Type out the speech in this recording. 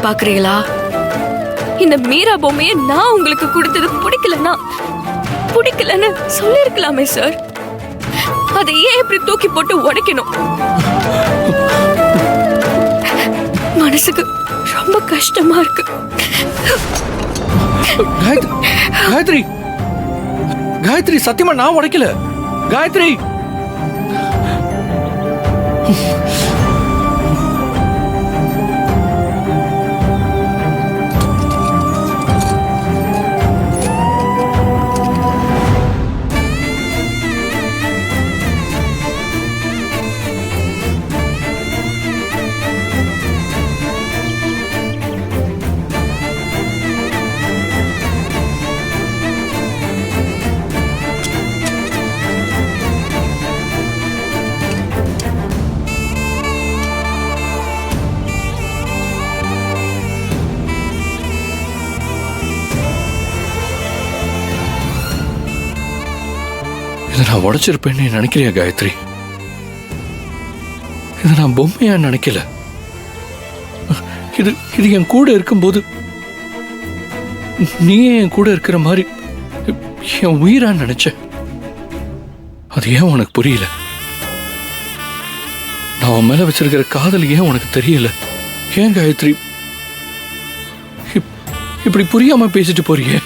பாக்குறீங்களா? இந்த மீரா பொம்மையை நான் உங்களுக்கு கொடுத்தது பிடிக்கலன்னு சொல்லிருக்கலாமே சார். அதை ஏன் இப்படி தூக்கி போட்டு உடைக்கணும்? மனசுக்கு ரொம்ப கஷ்டமா இருக்கு. காயத்ரி, காயத்ரி, சத்தியமா நான் உடைக்கல. காயத்ரி, இதை நான் உடைச்சிருப்பேன்னு நினைக்கிறியா காயத்ரி? இதை நான் பொம்மையா நினைக்கல. இது இது என் கூட இருக்கும்போது நீயே என் கூட இருக்கிற மாதிரி என் உயிரா நினைச்ச. அது ஏன் உனக்கு புரியல? நான் உன் மேல வச்சிருக்கிற காதல் ஏன் உனக்கு தெரியல? ஏன் காயத்ரி இப்படி புரியாம பேசிட்டு போறியே?